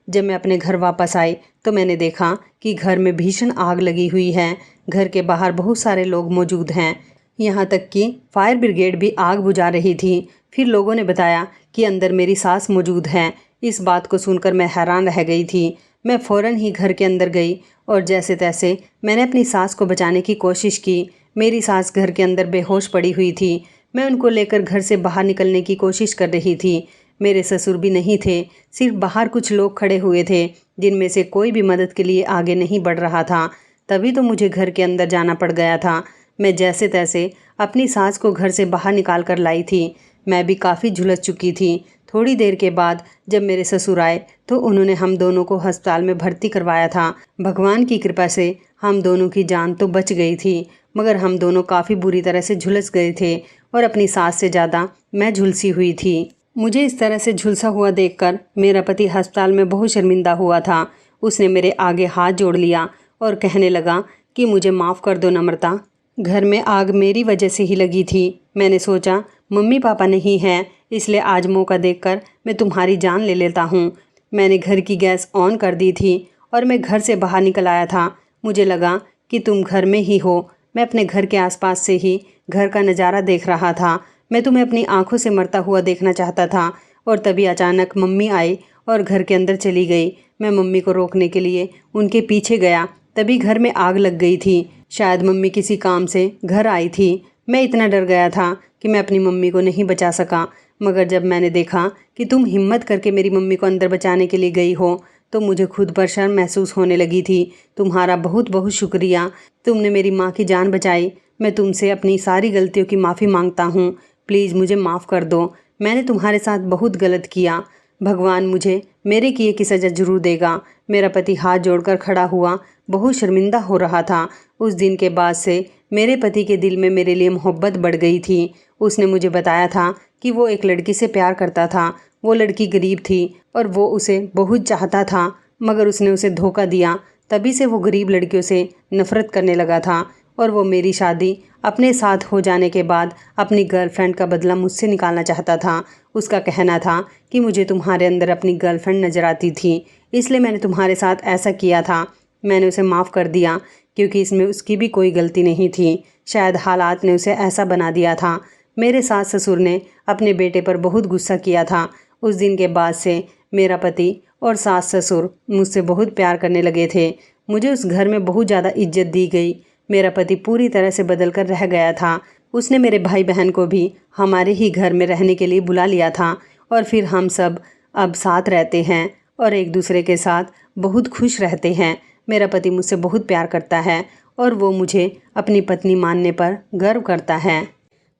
जब मैं अपने घर वापस आई तो मैंने देखा कि घर में भीषण आग लगी हुई है। घर के बाहर बहुत सारे लोग मौजूद हैं, यहाँ तक कि फायर ब्रिगेड भी आग बुझा रही थी। फिर लोगों ने बताया कि अंदर मेरी सास मौजूद है। इस बात को सुनकर मैं हैरान रह गई थी। मैं फ़ौरन ही घर के अंदर गई और जैसे तैसे मैंने अपनी सास को बचाने की कोशिश की। मेरी सास घर के अंदर बेहोश पड़ी हुई थी। मैं उनको लेकर घर से बाहर निकलने की कोशिश कर रही थी। मेरे ससुर भी नहीं थे, सिर्फ बाहर कुछ लोग खड़े हुए थे, जिनमें से कोई भी मदद के लिए आगे नहीं बढ़ रहा था। तभी तो मुझे घर के अंदर जाना पड़ गया था। मैं जैसे तैसे अपनी सास को घर से बाहर निकाल कर लाई थी। मैं भी काफ़ी झुलस चुकी थी। थोड़ी देर के बाद जब मेरे ससुर आए तो उन्होंने हम दोनों को अस्पताल में भर्ती करवाया था। भगवान की कृपा से हम दोनों की जान तो बच गई थी, मगर हम दोनों काफ़ी बुरी तरह से झुलस गए थे और अपनी सास से ज़्यादा मैं झुलसी हुई थी। मुझे इस तरह से झुलसा हुआ देखकर मेरा पति अस्पताल में बहुत शर्मिंदा हुआ था। उसने मेरे आगे हाथ जोड़ लिया और कहने लगा कि मुझे माफ़ कर दो नम्रता, घर में आग मेरी वजह से ही लगी थी। मैंने सोचा मम्मी पापा नहीं हैं, इसलिए आज मौका देखकर मैं तुम्हारी जान ले लेता हूँ। मैंने घर की गैस ऑन कर दी थी और मैं घर से बाहर निकल आया था। मुझे लगा कि तुम घर में ही हो। मैं अपने घर के आसपास से ही घर का नज़ारा देख रहा था। मैं तुम्हें अपनी आंखों से मरता हुआ देखना चाहता था और तभी अचानक मम्मी आई और घर के अंदर चली गई। मैं मम्मी को रोकने के लिए उनके पीछे गया, तभी घर में आग लग गई थी। शायद मम्मी किसी काम से घर आई थी। मैं इतना डर गया था कि मैं अपनी मम्मी को नहीं बचा सका, मगर जब मैंने देखा कि तुम हिम्मत करके मेरी मम्मी को अंदर बचाने के लिए गई हो तो मुझे खुद पर शर्म महसूस होने लगी थी। तुम्हारा बहुत बहुत शुक्रिया, तुमने मेरी माँ की जान बचाई। मैं तुमसे अपनी सारी गलतियों की माफ़ी मांगता हूँ। प्लीज़ मुझे माफ़ कर दो। मैंने तुम्हारे साथ बहुत गलत किया। भगवान मुझे मेरे किए की सज़ा जरूर देगा। मेरा पति हाथ जोड़कर खड़ा हुआ, बहुत शर्मिंदा हो रहा था। उस दिन के बाद से मेरे पति के दिल में मेरे लिए मोहब्बत बढ़ गई थी। उसने मुझे बताया था कि वो एक लड़की से प्यार करता था। वो लड़की गरीब थी और वो उसे बहुत चाहता था, मगर उसने उसे धोखा दिया। तभी से वो गरीब लड़कियों से नफ़रत करने लगा था और वो मेरी शादी अपने साथ हो जाने के बाद अपनी गर्लफ्रेंड का बदला मुझसे निकालना चाहता था। उसका कहना था कि मुझे तुम्हारे अंदर अपनी गर्लफ्रेंड नज़र आती थी, इसलिए मैंने तुम्हारे साथ ऐसा किया था। मैंने उसे माफ़ कर दिया क्योंकि इसमें उसकी भी कोई गलती नहीं थी। शायद हालात ने उसे ऐसा बना दिया था। मेरे सास ससुर ने अपने बेटे पर बहुत गुस्सा किया था। उस दिन के बाद से मेरा पति और सास ससुर मुझसे बहुत प्यार करने लगे थे। मुझे उस घर में बहुत ज़्यादा इज्जत दी गई। मेरा पति पूरी तरह से बदल कर रह गया था। उसने मेरे भाई बहन को भी हमारे ही घर में रहने के लिए बुला लिया था और फिर हम सब अब साथ रहते हैं और एक दूसरे के साथ बहुत खुश रहते हैं। मेरा पति मुझसे बहुत प्यार करता है और वो मुझे अपनी पत्नी मानने पर गर्व करता है।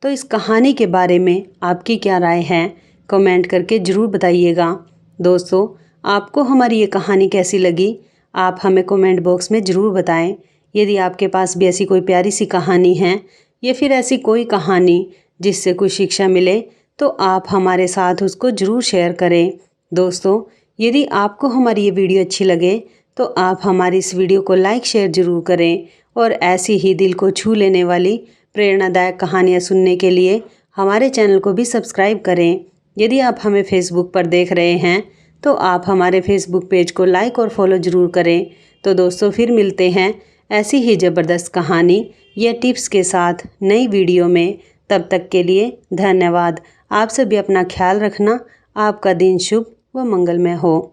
तो इस कहानी के बारे में आपकी क्या राय है, कमेंट करके ज़रूर बताइएगा। दोस्तों, आपको हमारी ये कहानी कैसी लगी, आप हमें कमेंट बॉक्स में ज़रूर बताएं। यदि आपके पास भी ऐसी कोई प्यारी सी कहानी है या फिर ऐसी कोई कहानी जिससे कुछ शिक्षा मिले तो आप हमारे साथ उसको ज़रूर शेयर करें। दोस्तों, यदि आपको हमारी ये वीडियो अच्छी लगे तो आप हमारी इस वीडियो को लाइक शेयर ज़रूर करें और ऐसी ही दिल को छू लेने वाली प्रेरणादायक कहानियाँ सुनने के लिए हमारे चैनल को भी सब्सक्राइब करें। यदि आप हमें फेसबुक पर देख रहे हैं तो आप हमारे फेसबुक पेज को लाइक और फॉलो ज़रूर करें। तो दोस्तों, फिर मिलते हैं ऐसी ही ज़बरदस्त कहानी या टिप्स के साथ नई वीडियो में। तब तक के लिए धन्यवाद। आप सभी अपना ख्याल रखना। आपका दिन शुभ व मंगलमय हो।